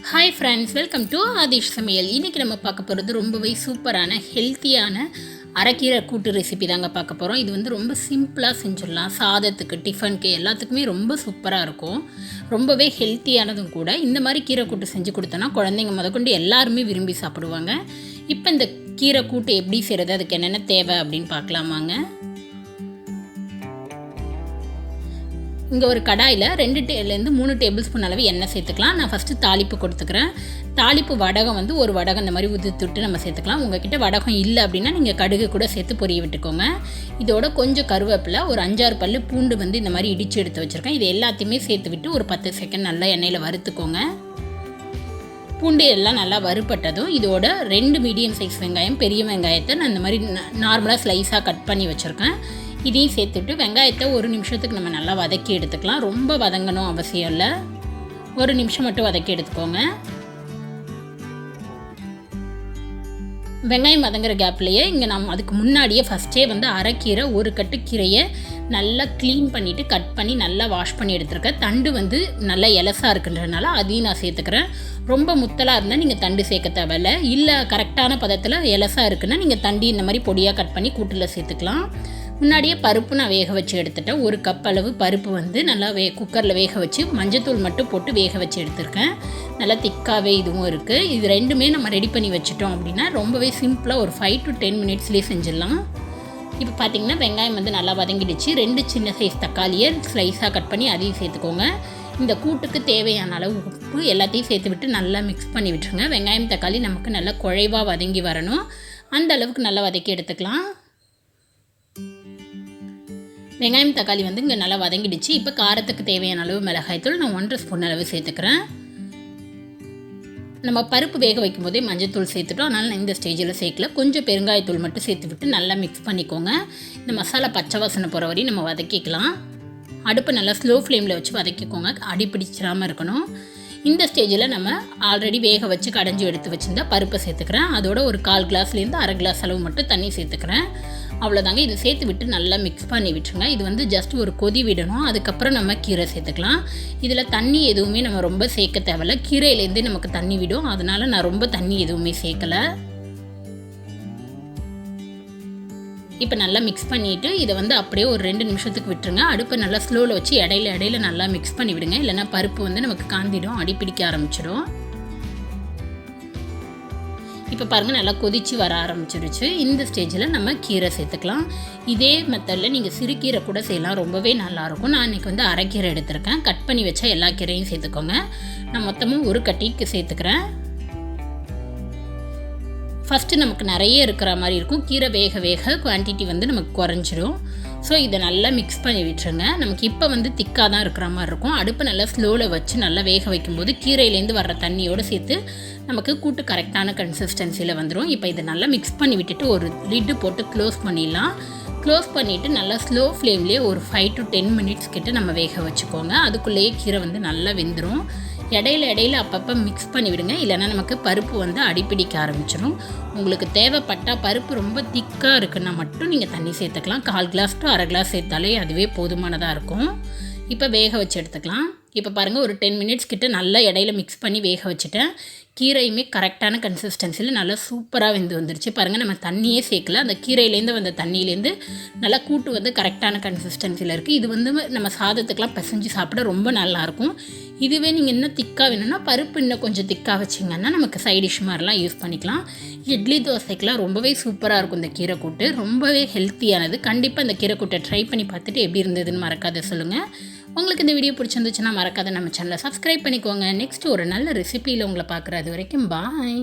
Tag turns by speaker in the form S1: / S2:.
S1: Hi friends, welcome to Aadish சமையல். இன்றைக்கி நம்ம பார்க்க போகிறது ரொம்பவே சூப்பரான ஹெல்த்தியான அரைக்கீரை கூட்டு ரெசிபி தாங்க பார்க்க போகிறோம். இது வந்து ரொம்ப சிம்பிளாக செஞ்சிடலாம். சாதத்துக்கு, டிஃபனுக்கு எல்லாத்துக்குமே ரொம்ப சூப்பராக இருக்கும். ரொம்பவே ஹெல்த்தியானதும் கூட. இந்த மாதிரி கீரை கூட்டு செஞ்சு கொடுத்தோன்னா குழந்தைங்க முதற்கொண்டு எல்லாருமே விரும்பி சாப்பிடுவாங்க. இப்போ இந்த கீரை கூட்டு எப்படி செய்கிறது, அதுக்கு என்னென்ன தேவை அப்படின்னு பார்க்கலாமாங்க. இங்கே ஒரு கடாயில் 2 3 டேபிள் ஸ்பூன் அளவு எண்ணெய் சேர்த்துக்கலாம். நான் ஃபஸ்ட்டு தாளிப்பு கொடுத்துக்கிறேன். தாளிப்பு வடகம் வந்து ஒரு வடகம் இந்த மாதிரி உதுத்துட்டு நம்ம சேர்த்துக்கலாம். உங்கள்கிட்ட வடகம் இல்லை அப்படின்னா நீங்கள் கடுகு கூட சேர்த்து பொரிய விட்டுக்கோங்க. இதோட கொஞ்சம் கருவேப்பிலை, ஒரு 5-6 பல்லு பூண்டு வந்து இந்த மாதிரி இடித்து எடுத்து வச்சுருக்கேன். இது எல்லாத்தையுமே சேர்த்து விட்டு ஒரு 10 செகண்ட் நல்லா எண்ணெயில் வறுத்துக்கோங்க. பூண்டு எல்லாம் நல்லா வறுப்பட்டதும் இதோட 2 மீடியம் சைஸ் வெங்காயம், பெரிய வெங்காயத்தை நான் இந்த மாதிரி நார்மலாக ஸ்லைஸாக கட் பண்ணி வச்சுருக்கேன். இதையும் சேர்த்துட்டு வெங்காயத்தை 1 நிமிஷத்துக்கு நம்ம நல்லா வதக்கி எடுத்துக்கலாம். ரொம்ப வதங்கணும் அவசியம் இல்லை, 1 நிமிஷம் மட்டும் வதக்கி எடுத்துக்கோங்க. வெங்காயம் வதங்குற கேப்லேயே இங்கே நம்ம அதுக்கு முன்னாடியே ஃபஸ்ட்டே வந்து அரைக்கீரை, ஒரு கட்டு கீரையை நல்லா க்ளீன் பண்ணிவிட்டு கட் பண்ணி நல்லா வாஷ் பண்ணி எடுத்துருக்கேன். தண்டு வந்து நல்லா எலசாக இருக்குன்றதுனால அதையும் நான் சேர்த்துக்கிறேன். ரொம்ப முத்தலாக இருந்தால் நீங்கள் தண்டு சேர்க்க தேவையில்லை. இல்லை கரெக்டான பதத்தில் எலசாக இருக்குன்னா நீங்கள் தண்டி இந்த மாதிரி பொடியாக கட் பண்ணி கூட்டில் சேர்த்துக்கலாம். முன்னாடியே பருப்பு நான் வேக வச்சு எடுத்துட்டேன். 1 கப் அளவு பருப்பு வந்து நல்லா குக்கரில் வேக வச்சு மஞ்சத்தூள் மட்டும் போட்டு வேக வச்சு எடுத்துருக்கேன். நல்லா திக்காகவே இதுவும் இருக்குது. இது ரெண்டுமே நம்ம ரெடி பண்ணி வச்சுட்டோம் அப்படின்னா ரொம்பவே சிம்பிளாக ஒரு 5 to 10 மினிட்ஸ்லேயே செஞ்சிடலாம். இப்போ பார்த்திங்கன்னா வெங்காயம் வந்து நல்லா வதங்கிடுச்சு. 2 சின்ன சைஸ் தக்காளியை ஸ்லைஸாக கட் பண்ணி அதையும் சேர்த்துக்கோங்க. இந்த கூட்டுக்கு தேவையான அளவு உப்பு எல்லாத்தையும் சேர்த்து விட்டு நல்லா மிக்ஸ் பண்ணி விட்டுருங்க. வெங்காயம் தக்காளி நமக்கு நல்லா குழைவாக வதங்கி வரணும். அந்த அளவுக்கு நல்லா வதக்கி எடுத்துக்கலாம். வெங்காயம் தக்காளி வந்து இங்கே நல்லா வதங்கிடுச்சு. இப்போ காரத்துக்கு தேவையான அளவு மிளகாய்த்தூள் நான் 1.5 ஸ்பூன் அளவு சேர்த்துக்கிறேன். நம்ம பருப்பு வேக வைக்கும் போதே மஞ்சத்தூள் சேர்த்துட்டோம், அதனால் நான் இந்த ஸ்டேஜில் சேர்க்கல. கொஞ்சம் பெருங்காயத்தூள் மட்டும் சேர்த்து விட்டு நல்லா மிக்ஸ் பண்ணிக்கோங்க. இந்த மசாலா பச்சை வாசனை போகிற வரையும் நம்ம வதக்கிக்கலாம். அடுப்பு நல்லா ஸ்லோ ஃப்ளேமில் வச்சு வதக்கிக்கோங்க, அடி பிடிச்சிடாமல் இருக்கணும். இந்த ஸ்டேஜில் நம்ம ஆல்ரெடி வேக வச்சு கடைஞ்சி எடுத்து வச்சுருந்தா பருப்பை சேர்த்துக்கிறேன். அதோட ஒரு 1/4 கிளாஸ்லேருந்து 1/2 கிளாஸ் அளவு மட்டும் தண்ணி சேர்த்துக்கிறேன். அவ்வளோதாங்க. இதை சேர்த்து விட்டு நல்லா மிக்ஸ் பண்ணி விட்டுருங்க. இது வந்து ஜஸ்ட் ஒரு கொதி விடணும். அதுக்கப்புறம் நம்ம கீரை சேர்த்துக்கலாம். இதில் தண்ணி எதுவுமே நம்ம ரொம்ப சேர்க்க தேவையில்ல. கீரையிலேருந்தே நமக்கு தண்ணி விடும், அதனால் நான் ரொம்ப தண்ணி எதுவுமே சேர்க்கலை. இப்போ நல்லா மிக்ஸ் பண்ணிவிட்டு இதை வந்து அப்படியே ஒரு 2 நிமிஷத்துக்கு விட்டுருங்க. அடுப்பை நல்லா ஸ்லோவில் வச்சு இடையில நல்லா மிக்ஸ் பண்ணி விடுங்க. இல்லைனா பருப்பு வந்து நமக்கு காந்திடும், அடிப்பிடிக்க ஆரம்பிச்சிடும். இப்போ பாருங்கள் நல்லா கொதித்து வர ஆரம்பிச்சிருச்சு. இந்த ஸ்டேஜில் நம்ம கீரை சேர்த்துக்கலாம். இதே மெத்தடில் நீங்கள் சிறுகீரை கூட செய்யலாம், ரொம்பவே நல்லாயிருக்கும். நான் இன்றைக்கி வந்து அரைக்கீரை எடுத்திருக்கேன். கட் பண்ணி வச்சா எல்லா கீரையும் சேர்த்துக்கோங்க. நான் மொத்தமும் ஒரு கட்டிக்கு சேர்த்துக்கிறேன். ஃபஸ்ட்டு நமக்கு நிறைய இருக்கிற மாதிரி இருக்கும். கீரை வேக வேக குவான்டிட்டி வந்து நமக்கு குறைஞ்சிடும். ஸோ இதை நல்லா மிக்ஸ் பண்ணி விட்டுருங்க. நமக்கு இப்போ வந்து திக்காக தான் இருக்கிற மாதிரி இருக்கும். அடுப்பை நல்லா ஸ்லோவில் வச்சு நல்லா வேக வைக்கும்போது கீரையிலேருந்து வர்ற தண்ணியோடு சேர்த்து நமக்கு கூட்டு கரெக்டான கன்சிஸ்டன்சியில் வந்துடும். இப்போ இதை நல்லா மிக்ஸ் பண்ணி விட்டுட்டு ஒரு லிட்டு போட்டு க்ளோஸ் பண்ணிடலாம். க்ளோஸ் பண்ணிவிட்டு நல்லா ஸ்லோ ஃப்ளேம்லேயே ஒரு 5 to 10 மினிட்ஸ் கிட்ட நம்ம வேக வச்சுக்கோங்க. அதுக்குள்ளேயே கீரை வந்து நல்லா வெந்துடும். இடையில அப்பப்போ மிக்ஸ் பண்ணி விடுங்க, இல்லைனா நமக்கு பருப்பு வந்து அடிப்பிடிக்க ஆரம்பிச்சிடும். உங்களுக்கு தேவைப்பட்டால் பருப்பு ரொம்ப திக்காக இருக்குன்னா மட்டும் நீங்கள் தண்ணி சேர்த்துக்கலாம். 1/4 கிளாஸ் to 1/2 கிளாஸ் சேர்த்தாலே அதுவே போதுமானதாக இருக்கும். இப்போ வேக வச்சு எடுத்துக்கலாம். இப்போ பாருங்கள் ஒரு 10 மினிட்ஸ் கிட்ட நல்லா இடையில மிக்ஸ் பண்ணி வேக வச்சுட்டேன். கீரையுமே கரெக்டான கன்சிஸ்டன்சியில் நல்லா சூப்பராக வெந்து வந்துருச்சு. பாருங்கள் நம்ம தண்ணியே சேர்க்கல, அந்த கீரையிலேருந்து வந்த தண்ணியிலேருந்து நல்லா கூட்டு வந்து கரெக்டான கன்சிஸ்டன்சியில் இருக்குது. இது வந்து நம்ம சாதத்துக்கெலாம் பிசைஞ்சு சாப்பிட ரொம்ப நல்லாயிருக்கும். இதுவே நீங்கள் இன்னும் திக்காக வேணும்னா பருப்பு இன்னும் கொஞ்சம் திக்காக வச்சிங்கன்னா நமக்கு சைட் டிஷ் மாதிரிலாம் யூஸ் பண்ணிக்கலாம். இட்லி தோசைக்கெலாம் ரொம்பவே சூப்பராக இருக்கும் இந்த கீரை கூட்டு. ரொம்பவே ஹெல்த்தியானது. கண்டிப்பாக இந்த கீரை கூட்டை ட்ரை பண்ணி பார்த்துட்டு எப்படி இருந்ததுன்னு மறக்காத சொல்லுங்கள். உங்களுக்கு இந்த வீடியோ பிடிச்சிருந்துச்சுன்னா மறக்காத நம்ம சேனலை சப்ஸ்கிரைப் பண்ணிக்கோங்க. நெக்ஸ்ட் ஒரு நல்ல ரெசிபியில் உங்களை பார்க்குறது வரைக்கும் பாய்.